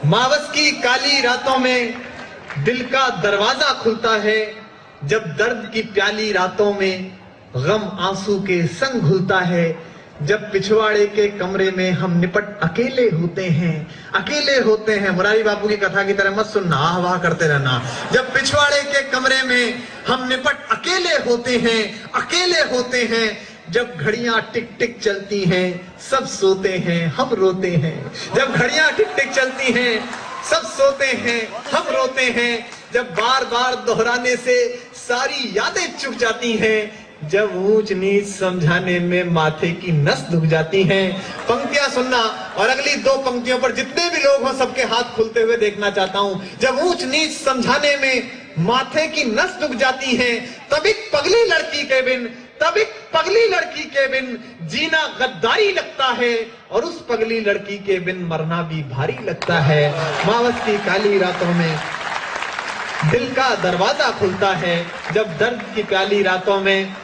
मावस की काली रातों में दिल का दरवाजा खुलता है, जब दर्द की प्याली रातों में गम आंसू के संग घुलता है। जब पिछवाड़े के कमरे में हम निपट अकेले होते हैं। मुरारी बापू की कथा की तरह मत सुनना, आह वाह करते रहना। जब पिछवाड़े के कमरे में हम निपट अकेले होते हैं, जब घड़ियां टिक टिक चलती हैं, सब सोते हैं, हम रोते हैं। जब घड़ियां टिक टिक चलती हैं, सब सोते हैं, हम रोते हैं। जब बार बार दोहराने से सारी यादें चुक जाती हैं, जब ऊंच नीच समझाने में माथे की नस दुख जाती हैं। पंक्तियां सुनना और अगली दो पंक्तियों पर जितने भी लोग हों सबके हाथ खुलते हुए देखना चाहता हूं। जब ऊंच नीच समझाने में माथे की नस दुख जाती है, तब एक पगली लड़की के बिन जीना गद्दारी लगता है, और उस पगली लड़की के बिन मरना भी भारी लगता है। मावस की काली रातों में दिल का दरवाजा खुलता है, जब दर्द की प्याली रातों में।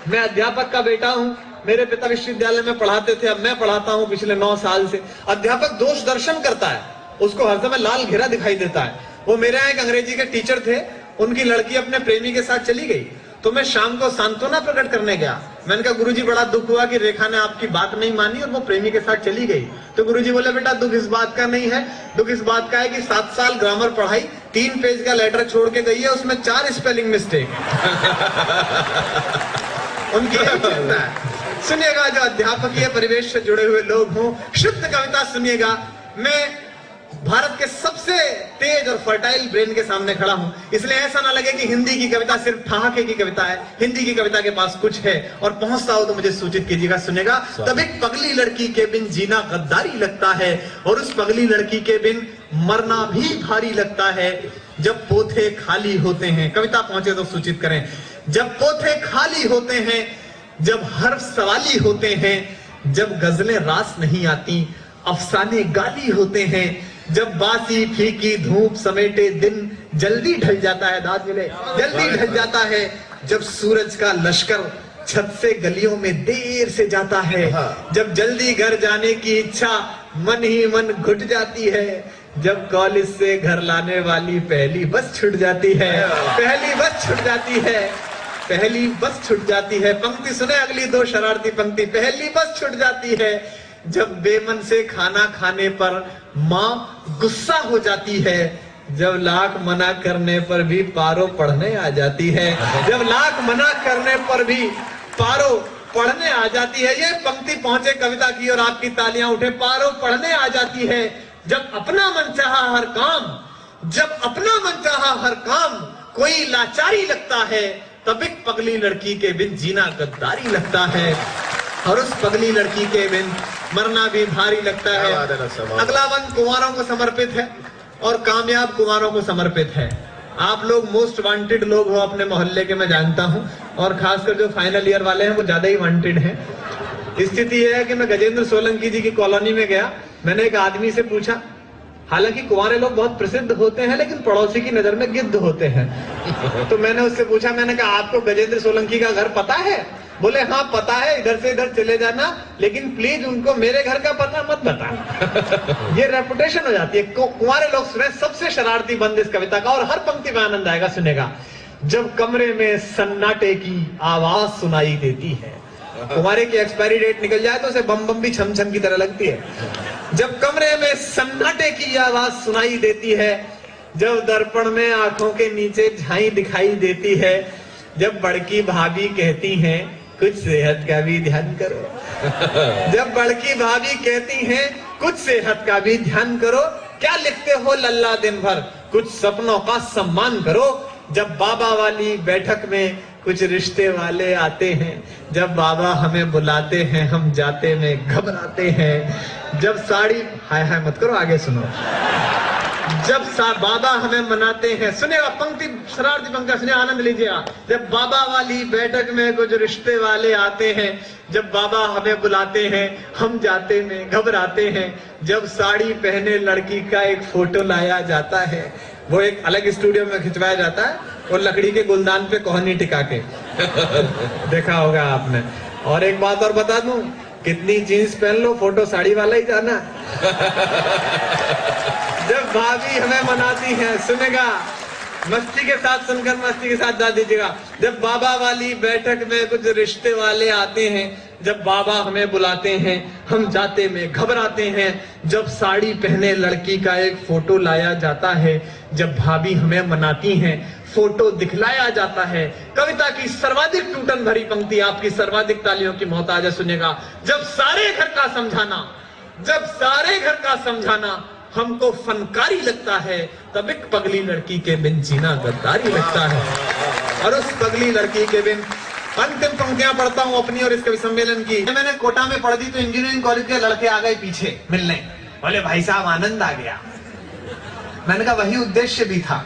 मैं अध्यापक का बेटा हूं, मेरे पिता विश्वविद्यालय में पढ़ाते थे, अब मैं पढ़ाता हूं पिछले 9 साल से। अध्यापक दोष दर्शन करता है, उसको हर समय लाल घेरा दिखाई देता है। वो मेरे यहाँ एक अंग्रेजी के टीचर थे, उनकी लड़की अपने प्रेमी के साथ चली गई, तो मैं शाम को सांत्वना प्रकट करने गया। मैंने कहा गुरुजी बड़ा दुख हुआ कि रेखा ने आपकी बात नहीं मानी और वो प्रेमी के साथ चली गई। तो गुरुजी बोले बेटा दुख इस बात का नहीं है, दुख इस बात का है कि 7 साल ग्रामर पढ़ाई, 3 पेज का लेटर छोड़ के गई है, उसमें 4 स्पेलिंग मिस्टेक उनकी चिंता है। सुनिएगा, जो अध्यापकीय परिवेश से जुड़े हुए लोग हों, शुद्ध कविता सुनिएगा। मैं भारत के सबसे तेज और फर्टाइल ब्रेन के सामने खड़ा हूं, इसलिए ऐसा ना लगे कि हिंदी की कविता सिर्फ ठहाके की कविता है। हिंदी की कविता के पास कुछ है, और पहुंचता हो तो मुझे सूचित कीजिएगा। सुनेगा, तब एक पगली लड़की के बिन जीना गद्दारी लगता है, और उस पगली लड़की के बिन मरना भी भारी लगता है। जब पोथे खाली होते हैं, कविता पहुंचे तो सूचित करें। जब पोथे खाली होते हैं, जब हर्फ सवाली होते हैं, जब गजलें रास नहीं आती, अफसाने गाली होते हैं, जब बासी फीकी धूप समेटे दिन जल्दी ढल जाता है, दाद मिले, जल्दी ढल जाता है, जब सूरज का लश्कर छत से गलियों में देर से जाता है, जब जल्दी घर जाने की इच्छा मन ही मन घुट जाती है, जब कॉलेज से घर लाने वाली पहली बस छूट जाती है, पहली बस छूट जाती है, पहली बस छूट जाती है। पंक्ति सुने अगली दो शरारती पंक्ति। पहली बस छूट जाती है, जब बेमन से खाना खाने पर माँ गुस्सा हो जाती है, जब लाख मना करने पर भी पारो पढ़ने आ जाती है, जब लाख मना करने पर भी पारो पढ़ने आ जाती है। ये पंक्ति पहुंचे कविता की और आपकी तालियां उठे। पारो पढ़ने आ जाती है, जब अपना मनचाहा हर काम, जब अपना मनचाहा हर काम कोई लाचारी लगता है, तब एक पगली लड़की के बिन जीना गद्दारी लगता है, और उस पगली लड़की के बिन मरना भी भारी लगता है। अगला वन कुंवारों को समर्पित है और कामयाब कुंवारों को समर्पित है। आप लोग मोस्ट वांटेड लोग हो अपने मोहल्ले के, मैं जानता हूं, और खासकर जो फाइनल ईयर वाले हैं वो ज्यादा ही वांटेड हैं। स्थिति यह है कि मैं गजेंद्र सोलंकी जी की कॉलोनी में गया, मैंने एक आदमी से पूछा, हालांकि कुंवारे लोग बहुत प्रसिद्ध होते हैं लेकिन पड़ोसी की नजर में गिद्ध होते हैं। तो मैंने उससे पूछा, मैंने कहा आपको गजेंद्र सोलंकी का घर पता है? बोले हाँ पता है, इधर से इधर चले जाना, लेकिन प्लीज उनको मेरे घर का पता मत बता। ये रेपुटेशन हो जाती है। कुंवारे लोग सुने सबसे शरारती बंद इस कविता का, और हर पंक्ति में आनंद आएगा। सुनेगा, जब कमरे में सन्नाटे की आवाज सुनाई देती है। कुंवारे की एक्सपायरी डेट निकल जाए तो उसे बम बम भी छम छम की तरह लगती है। जब कमरे में सन्नाटे की आवाज सुनाई देती है, जब दर्पण में आंखों के नीचे झाई दिखाई देती है, जब बड़की भाभी कहती हैं कुछ सेहत का भी ध्यान करो, जब बड़की भाभी कहती हैं कुछ सेहत का भी ध्यान करो, क्या लिखते हो लल्ला दिन भर, कुछ सपनों का सम्मान करो, जब बाबा वाली बैठक में कुछ रिश्ते वाले आते हैं, जब बाबा हमें बुलाते हैं हम जाते में घबराते हैं, जब साड़ी हाय हाय मत करो आगे सुनो, जब बाबा हमें मनाते हैं। सुनेगा पंक्ति, शरारती पंक्ति सुनिए, आनंद लीजिएगा। जब बाबा वाली बैठक में कुछ रिश्ते वाले आते हैं, जब बाबा हमें बुलाते हैं हम जाते में घबराते हैं, जब साड़ी पहने लड़की का एक फोटो लाया जाता है, वो एक अलग स्टूडियो में खिंचवाया जाता है और लकड़ी के गुलदान पे कोहनी टिका के देखा होगा आपने। और एक बात और बता दूं, कितनी जीन्स पहन लो फोटो साड़ी वाला ही जाना। जब भाभी हमें मनाती हैं, सुनेगा, मस्ती के साथ सुनकर मस्ती के साथ गा दीजिएगा। जब बाबा वाली बैठक में कुछ रिश्ते वाले आते हैं, जब बाबा हमें बुलाते हैं, हम जाते में घबराते हैं। जब साड़ी पहने लड़की का एक फोटो लाया जाता है, जब भाभी हमें मनाती हैं, फोटो दिखलाया जाता है। कविता की सर्वाधिक टूटन भरी पंक्ति, आपकी सर्वाधिक तालियों की मोहताज है, सुनेगा। जब सारे घर का समझाना, जब सारे घर का समझाना हमको फनकारी लगता है, तब एक पगली लड़की के बिन जीना गद्दारी लगता है। और उस पगली लड़की के बिन अंतिम पंक्तियां पढ़ता हूं अपनी और इस कवि सम्मेलन की। मैंने कोटा में पढ़ दी तो इंजीनियरिंग कॉलेज के लड़के आ गए पीछे मिलने, बोले भाई साहब आनंद आ गया। मैंने कहा वही उद्देश्य भी था।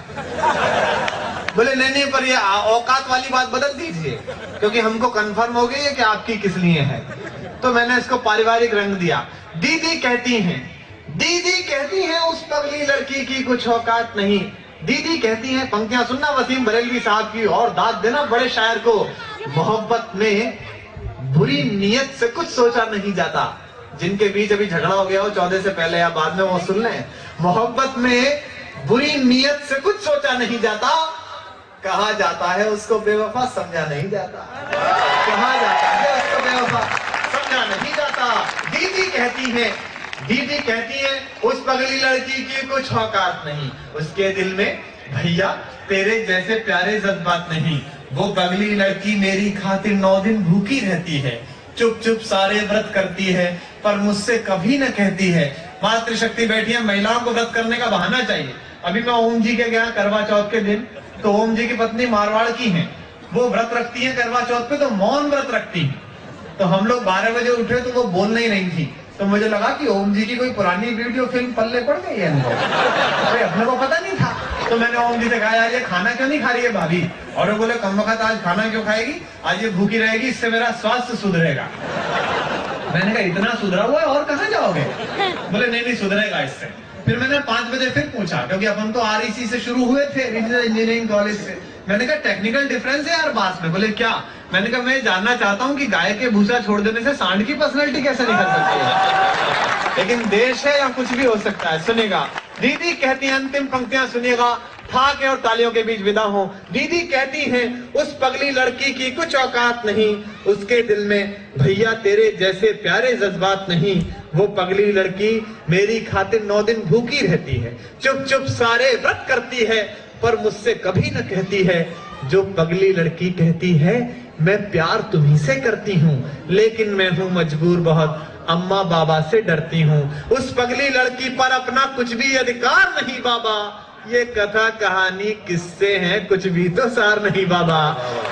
बोले नहीं पर ये औकात वाली बात बदल दीजिए, क्योंकि हमको कंफर्म हो गई है कि आपकी किस लिए है। तो मैंने इसको पारिवारिक रंग दिया। दीदी कहती हैं उस पगली लड़की की कुछ औकात नहीं। दीदी कहती हैं, पंक्तियां सुनना वसीम बरेलवी साहब की और दाद देना बड़े शायर को। मोहब्बत में बुरी नीयत से कुछ सोचा नहीं जाता। जिनके बीच अभी झगड़ा हो गया हो 14 से पहले या बाद में, वो सुन लें। मोहब्बत में बुरी नीयत से कुछ सोचा नहीं जाता, कहा जाता है उसको बेवफा समझा नहीं जाता। कहा जाता है उसको बेवफा समझा नहीं जाता। दीदी कहती है उस पगली लड़की की कुछ औकात नहीं। उसके दिल में भैया तेरे जैसे प्यारे जज्बात नहीं। वो पगली लड़की मेरी खातिर 9 दिन भूखी रहती है, चुप चुप सारे व्रत करती है, पर मुझसे कभी न कहती है। मातृशक्ति बैठी है, महिलाओं को व्रत करने का बहाना चाहिए। अभी मैं ओम जी के गया करवा चौथ के दिन, तो ओम जी की पत्नी मारवाड़ की है, वो व्रत रखती है करवा चौथ पे, तो मौन व्रत रखती है। तो हम लोग 12 बजे उठे तो वो बोल नहीं रही थी, तो मुझे लगा कि ओम जी की कोई पुरानी वीडियो फिल्म पल्ले पड़ गई है इनको, अरे अपने को पता नहीं था। तो मैंने ओम जी से कहा यार ये खाना क्यों नहीं खा रही है भाभी? और वो बोले कम वक्त आज खाना क्यों खाएगी, आज ये भूखी रहेगी, इससे मेरा स्वास्थ्य सुधरेगा। मैंने कहा इतना सुधरा हुआ है और कहाँ जाओगे? बोले नहीं सुधरेगा इससे। फिर मैंने 5 बजे फिर पूछा, क्योंकि अपन तो REC से शुरू हुए थे, रीजनल इंजीनियरिंग कॉलेज से। मैंने कहा टेक्निकल डिफरेंस है यार बात में। बोले क्या? मैंने कहा मैं जानना चाहता हूँ कि गाय के भूसा छोड़ देने से सांड की पर्सनैलिटी कैसे निकल सकती है। लेकिन देश है या कुछ भी हो सकता है। सुनेगा, दीदी कहती है, अंतिम पंक्तियां सुनिएगा, ठाके और तालियों के बीच विदा हो। दीदी कहती हैं उस पगली लड़की की कुछ औकात नहीं। उसके दिल में भैया तेरे जैसे प्यारे जज्बात नहीं। वो पगली लड़की मेरी खातिर 9 दिन भूखी रहती है, चुप चुप सारे व्रत करती है, पर मुझसे कभी न कहती है। जो पगली लड़की कहती है मैं प्यार तुम्ही से करती हूँ, लेकिन मैं हूँ मजबूर बहुत, अम्मा बाबा से डरती हूँ। उस पगली लड़की पर अपना कुछ भी अधिकार नहीं बाबा। ये कथा कहानी किस्से हैं, कुछ भी तो सार नहीं बाबा।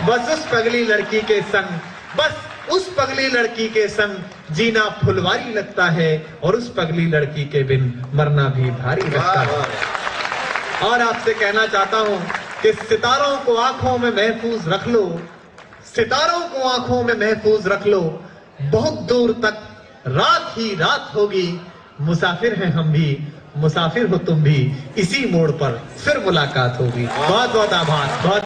बस उस पगली लड़की के संग, बस उस पगली लड़की के संग जीना फुलवारी लगता है, और उस पगली लड़की के बिन मरना भी भारी लगता है। और आपसे कहना चाहता हूं कि सितारों को आंखों में महफूज रख लो, सितारों को आंखों में महफूज रख लो। बहुत दूर तक रात ही रात होगी, मुसाफिर हैं हम भी, मुसाफिर हो तुम भी, इसी मोड़ पर फिर मुलाकात होगी। बहुत बहुत आभार। बहुत